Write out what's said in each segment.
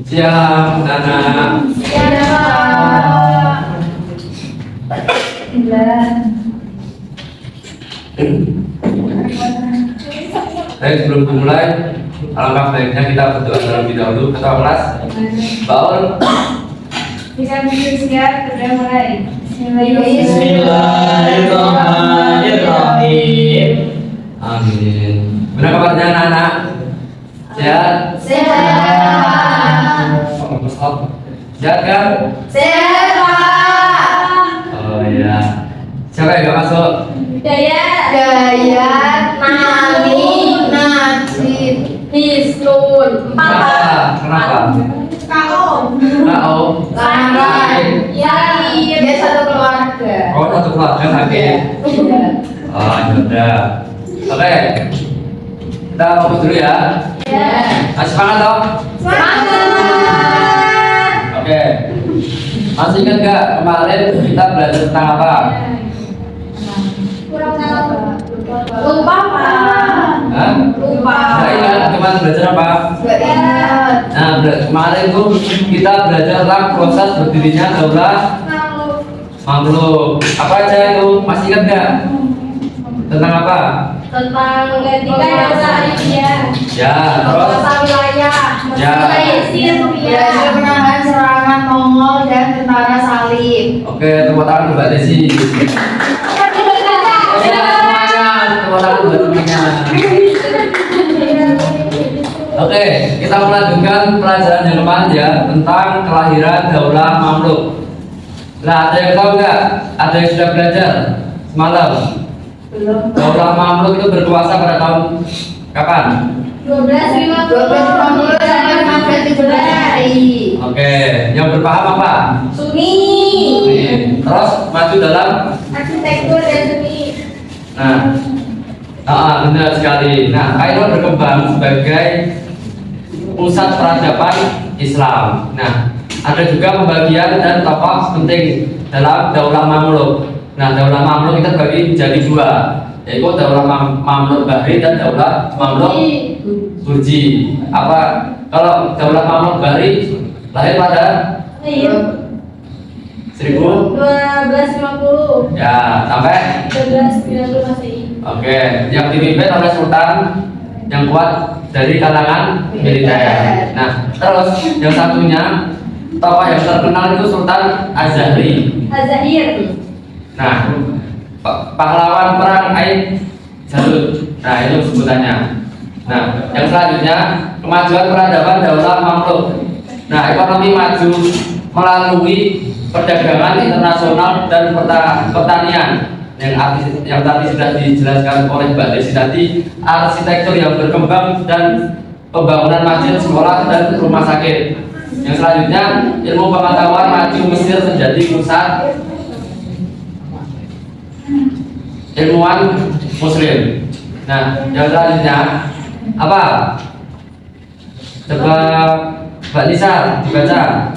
Siap, anak. Baik, sebelum dimulai, alangkah baiknya kita berdoa terlebih dahulu. Ketua kelas, Baul. Bisa siap, sudah mulai. Bismillahirrahmanirrahim. Amin. Benar kabarnya anak-anak? Sehat? Sehat kan? Sehat, Pak. Oh iya. Siapa yang gak masuk? Dayat, Nani, Najib, Hisnun, Kenapa? Kaum, Sakit. Yain. Dia satu keluarga. Oh, satu keluarga sakit. Oh, yaudah. Oke. Kita fokus dulu ya. Masih semangat dong? Semangat. Oke. Masih ingat gak kemarin kita belajar tentang apa? Kurang tahu. Lupa, Pak. Hah? Lupa. Nggak ingat kemarin belajar apa? Nah, kemarin tuh kita belajar tentang proses berdirinya daulah makhluk. Apa aja itu? Masih ingat gak? Tentang apa? Tentang etika Indonesia. Ya, terus? Wilayah. Ya. Belajar menahan serangan Mongol dan tentara salib. Oke, tepuk tangan buat Mbak Desi. Ya, semuanya, tepuk tangan buat semuanya. Oke, kita melanjutkan pelajaran yang kemarin ya tentang kelahiran daulah mamluk. Nah, ada yang tahu nggak? Ada yang sudah belajar semalam? Daulah mamluk itu berkuasa pada tahun kapan? 1250 sampai 1517. Oke, yang berpaham apa? Sunni. Terus maju dalam. Arsitektur dan seni. Nah, benar sekali. Nah, Kairo berkembang sebagai pusat peradaban Islam. Nah, ada juga pembagian dan tokoh penting dalam daulah mamluk. Nah, daulah mamluk kita bagi menjadi dua, yaitu daulah mamluk Bahri dan daulah mamluk Burji. Apa? Kalau daulah mamluk Bahri lahir pada 1250 ya sampai 1290 Masehi. Oke, yang dipimpin oleh sultan yang kuat dari kalangan militer. Nah, terus yang satunya tokoh yang terkenal itu Sultan Az-Zahri. Az-Zahir. Nah, pahlawan perang Ain Jalut. Nah, itu sebutannya. Nah, yang selanjutnya kemajuan peradaban daulah mamluk. Nah, ekonomi maju melalui perdagangan internasional dan pertanian. Yang tadi sudah dijelaskan oleh Mbak Desi tadi, arsitektur yang berkembang dan pembangunan masjid, sekolah dan rumah sakit. Yang selanjutnya ilmu pengetahuan maju, Mesir menjadi pusat ilmuwan Muslim. Nah, yang selanjutnya apa? Coba Mbak Lisa dibaca.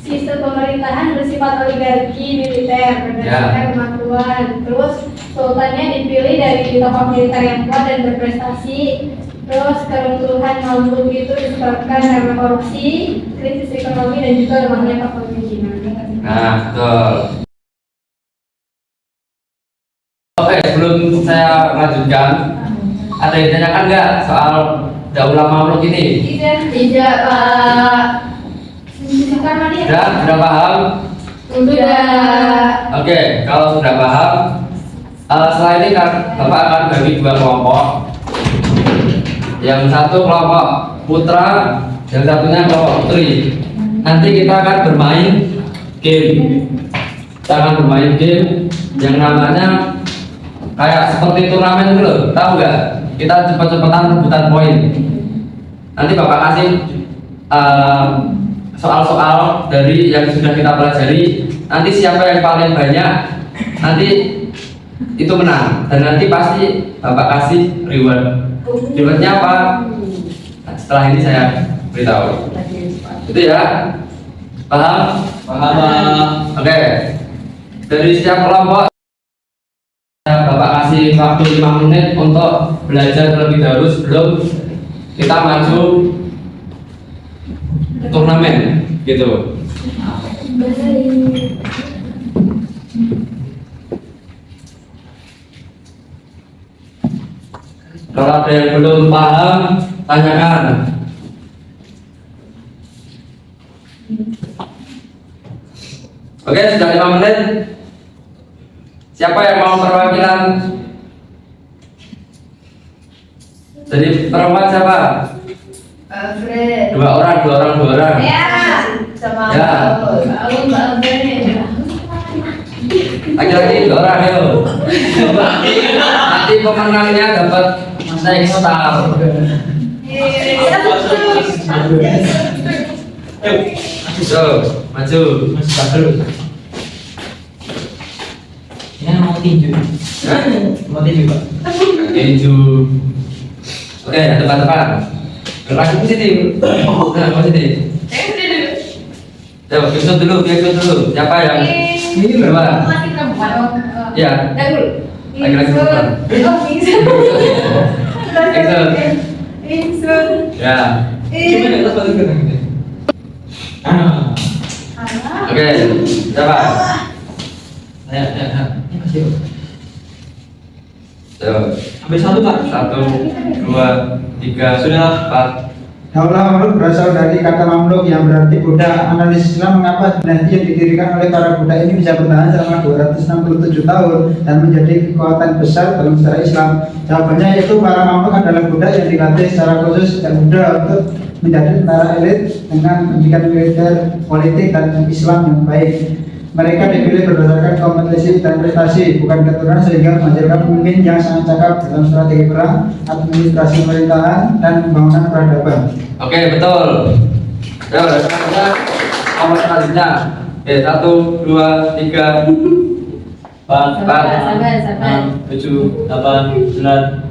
Sistem pemerintahan bersifat oligarki militer berdasarkan kemampuan. Terus sultannya dipilih dari tokoh militer yang kuat dan berprestasi. Terus keruntuhan mamluk itu disebabkan karena korupsi, krisis ekonomi dan juga lemahnya kepemimpinan. Nah, betul. Oke, sebelum saya lanjutkan, ada yang ditanyakan nggak soal daulah mamluk ini? Tidak, Pak. Sudah paham? Sudah. Oke, kalau sudah paham, setelah ini kan Bapak akan bagi dua kelompok. Yang satu kelompok putra, yang satunya kelompok putri. Nanti kita akan bermain game. Kita akan bermain game yang namanya kayak seperti turnamen itu loh, tahu nggak? Kita cepet-cepetan rebutan poin. Nanti Bapak kasih soal-soal dari yang sudah kita pelajari. Nanti siapa yang paling banyak nanti itu menang, dan nanti pasti Bapak kasih reward. Rewardnya apa? Nah, setelah ini saya beritahu. Itu ya, paham? Paham. Oke. Dari setiap kelompok Bapak kasih waktu 5 menit untuk belajar terlebih dahulu sebelum kita maju turnamen gitu. Kalau ada yang belum paham, tanyakan. Oke, sudah 5 menit. Siapa yang mau perwakilan? Jadi perempuan siapa? Alfred. Dua orang. Ya. Sama Ya. Mbak Alfred. Lagi-lagi 2 orang ayo. Nanti pemenangnya dapat tekstil. So, maju. Ini mau tinju. Mau tinju, Pak. Tinju. Oke, depan. Lagi ke sini. Nah, ke sini. Coba ikut dulu. Siapa yang berdua? Laki perempuan. Ya. Laki-laki perempuan. Ingsun. Ya. Gimana atas balik kan gitu? Oke, siapa? Ya. Ini kasih. Coba. Ambil satu, Pak. 1, 2, 3, Sudah. 4. Daulah Mamluk berasal dari kata Mamluk yang berarti budak. Analis Islam mengapa dinasti yang didirikan oleh para budak ini bisa bertahan selama 267 tahun dan menjadi kekuatan besar dalam sejarah Islam? Jawabannya yaitu para Mamluk adalah budak yang dilatih secara khusus sejak muda untuk menjadi tentara elit dengan pendidikan militer, politik, dan Islam yang baik. Mereka dipilih berdasarkan kompetisi dan prestasi, bukan keturunan, sehingga menghasilkan pemimpin yang sangat cakap dalam strategi perang, administrasi pemerintahan, dan pembangunan peradaban. Oke, betul. Ya, udah selanjutnya. Nomor selanjutnya. Oke, 1, 2, 3, 4, 7, 8, 9.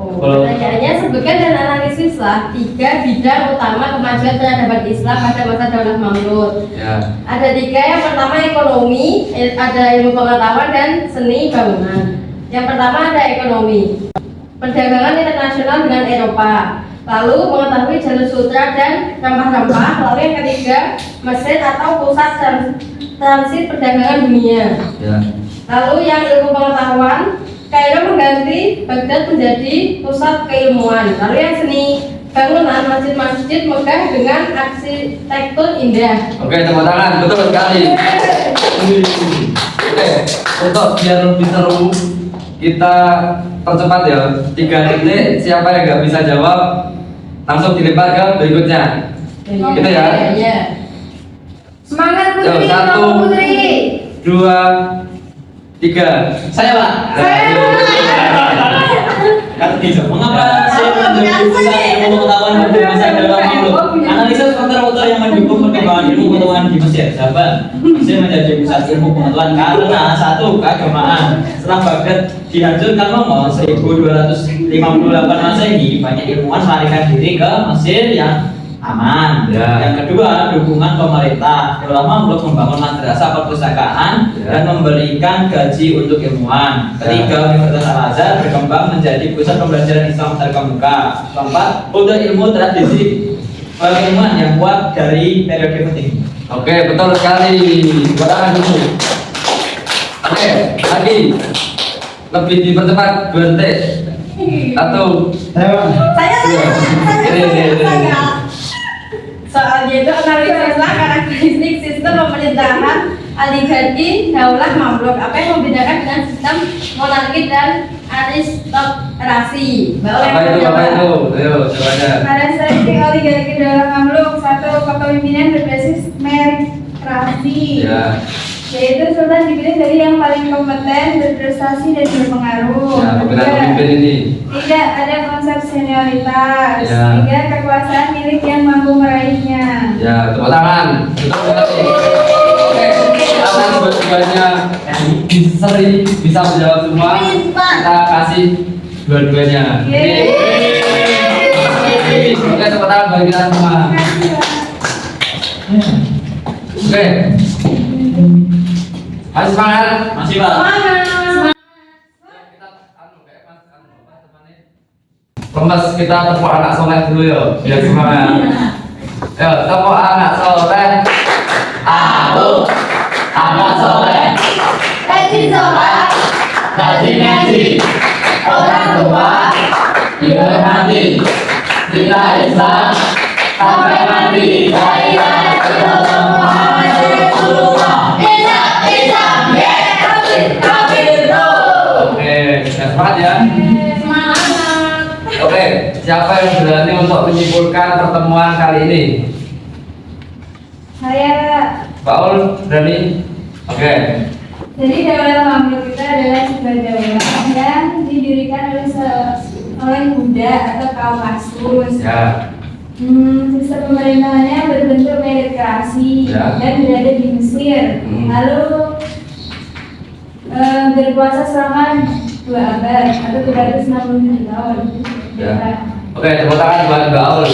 Pertanyaannya sebutkan dan analisislah 3 bidang utama kemajuan peradaban Islam pada masa Daulah Mamluk. ya. Ada 3, yang pertama ekonomi, ada ilmu pengetahuan dan seni bangunan. Yang pertama ada ekonomi, perdagangan internasional dengan Eropa, lalu mengetahui jalur sutra dan rempah-rempah, lalu yang ketiga mesin atau pusat transit perdagangan dunia. Ya. Lalu yang ilmu pengetahuan, Kairo mengganti Baghdad menjadi pusat keilmuan. Lalu yang seni bangunan, masjid-masjid megah dengan arsitektur indah. Oke, tepuk tangan. Betul sekali. Oke, untuk biar lebih seru, kita percepat ya. 3 detik. Siapa yang nggak bisa jawab, langsung dilempar ke berikutnya. Gitu ya. Iya. Semangat Putri, Yo, 1, Putri. 2, 3. Saya, Pak. Kata tiga. Mengapa saya menjadi pusat ilmu pengetahuan pada masa Daulah Mamluk? Analisa faktor-faktor yang mendukung perkembangan ilmu pengetahuan di Mesir. Sahabat, Mesir menjadi pusat ilmu pengetahuan karena 1. Keagamaan. Setelah Baghdad dihancurkan Mongol 1258 Masehi, banyak ilmuwan melarikan diri ke Mesir yang aman. Ya. Yang kedua, dukungan pemerintah. Daulah Mamluk membangun madrasah perpustakaan Ya. dan memberikan gaji untuk ilmuwan. Ketiga, Universitas Al-Azhar berkembang menjadi pusat pembelajaran Islam terkemuka. Keempat, untuk ilmu tradisi ilmuwan yang kuat dari periode penting. Oke, betul sekali. Tangan dulu. Oke, lagi. Lebih dipercepat 2 detik. 1. Ini. Soalnya itu analisislah karakteristik sistem pemerintahan oligarki Daulah Mamluk. Apa yang membedakan dengan sistem monarki dan aristokrasi? Apa itu? Ayo, coba aja. Karakteristik oligarki Daulah Mamluk. 1. Kepemimpinan berbasis meritokrasi, Ya. yaitu sultan dipilih dari yang paling kompeten, berprestasi, dan berpengaruh. Ya, pemilihan Kedua, pemimpin ini. tidak ada konsep senioritas. Ya. 3. Kekuasaan milik yang mampu meraihnya. Ya, tepuk tangan. Betul sekali. Oke, karena dua-duanya sering bisa menjawab semua, kita kasih dua-duanya. Oke, tepuk tangan bagi kita semua. Oke. Ayo semangat. Masih, Pak. Lemas kita tepuk anak soleh dulu ya, biar semangat. Ya, tepuk anak soleh. Aku anak soleh, Rajin sholat, rajin ngaji, orang tua, dihormati, cinta Islam, sampai mati. La ilaha illallah Muhammadur Rasulullah. Oke, semangat ya. Semangat. Oke, siapa yang berani untuk menyimpulkan pertemuan kali ini? Saya. Pak Ul, berani? Oke. Jadi Daulah Mamluk itu adalah sebuah daulah yang didirikan oleh Buddha atau kaum Pasus. Ya. Sistem pemerintahannya berbentuk meritokrasi Ya. dan berada di Mesir. Lalu berkuasa selama 2 abad atau 367 tahun. Ya. Oke, tepuk tangan buat Mbak Aul.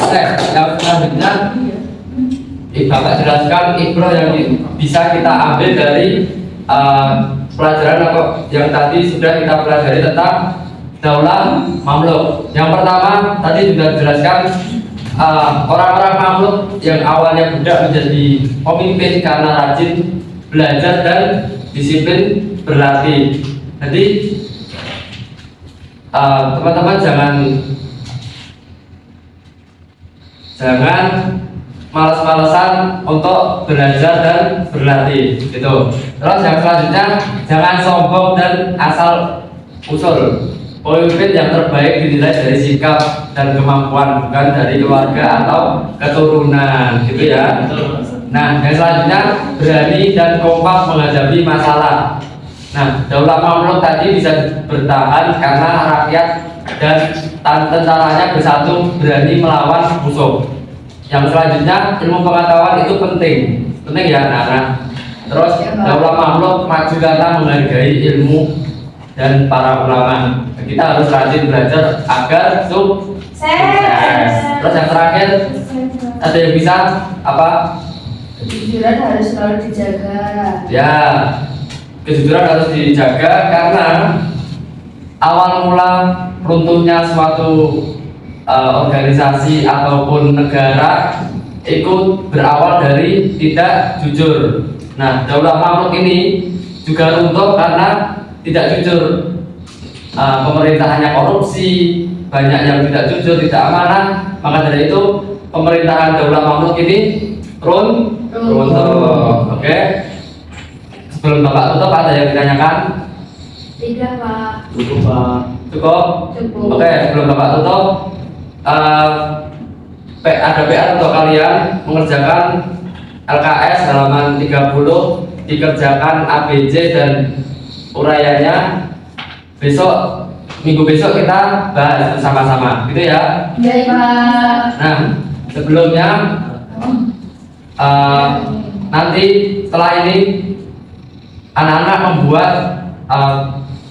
Oke, yang selanjutnya Bapak jelaskan ibrah yang bisa kita ambil dari pelajaran yang tadi sudah kita pelajari tentang Daulah Mamluk. Yang pertama tadi sudah dijelaskan orang-orang Mamluk yang awalnya budak menjadi pemimpin karena rajin belajar dan disiplin berlatih. Jadi teman-teman jangan malas-malasan untuk belajar dan berlatih gitu. Terus yang selanjutnya jangan sombong dan asal usul. Pemimpin yang terbaik dinilai dari sikap dan kemampuan, bukan dari keluarga atau keturunan gitu ya. Nah, yang selanjutnya berani dan kompak menghadapi masalah. Nah, Daulah Mamluk tadi bisa bertahan karena rakyat dan tentaranya bersatu berani melawan musuh. Yang selanjutnya ilmu pengetahuan itu penting ya anak-anak. Terus Daulah Mamluk maju karena menghargai ilmu dan para ulama. Kita harus rajin belajar agar sukses. Terus yang terakhir ada yang bisa apa? Kejujuran harus selalu dijaga. Ya, kejujuran harus dijaga karena awal mula runtuhnya suatu organisasi ataupun negara ikut berawal dari tidak jujur. Nah, Daulah Mamluk ini juga runtuh karena tidak jujur. Pemerintahannya korupsi, banyak yang tidak jujur, tidak amanah. Maka dari itu pemerintahan Daulah Mamluk ini runtuh. Oke. Sebelum Bapak tutup ada yang ditanyakan? Tidak, Pak. Cukup Pak. Cukup? Cukup. Oke, sebelum Bapak tutup ada PR untuk kalian mengerjakan LKS halaman 30, dikerjakan ABC dan uraiannya. Besok, minggu besok kita bahas bersama-sama, gitu ya. Baik, Pak. Nah, sebelumnya nanti setelah ini anak-anak membuat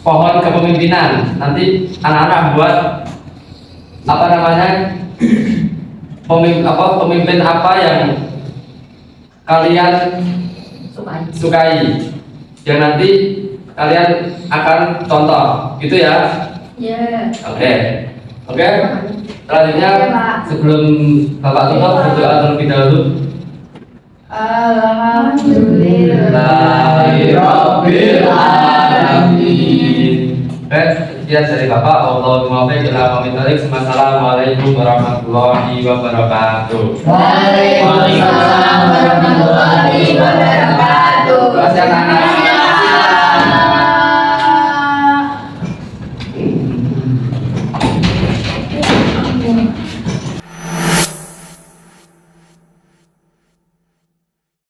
pohon kepemimpinan. Nanti anak-anak buat apa namanya pemimpin apa yang kalian sukai, yang nanti kalian akan contoh, gitu ya. Ya. Oke. Selanjutnya Iya, Pak. sebelum Bapak tutup berdoa terlebih dahulu. Alhamdulillahirabbil alamin. Oke, sekian dari Bapak. Allahumma baik ila qomitorik. Assalamualaikum warahmatullahi wabarakatuh. Waalaikumsalam warahmatullahi wabarakatuh. Terus yang anak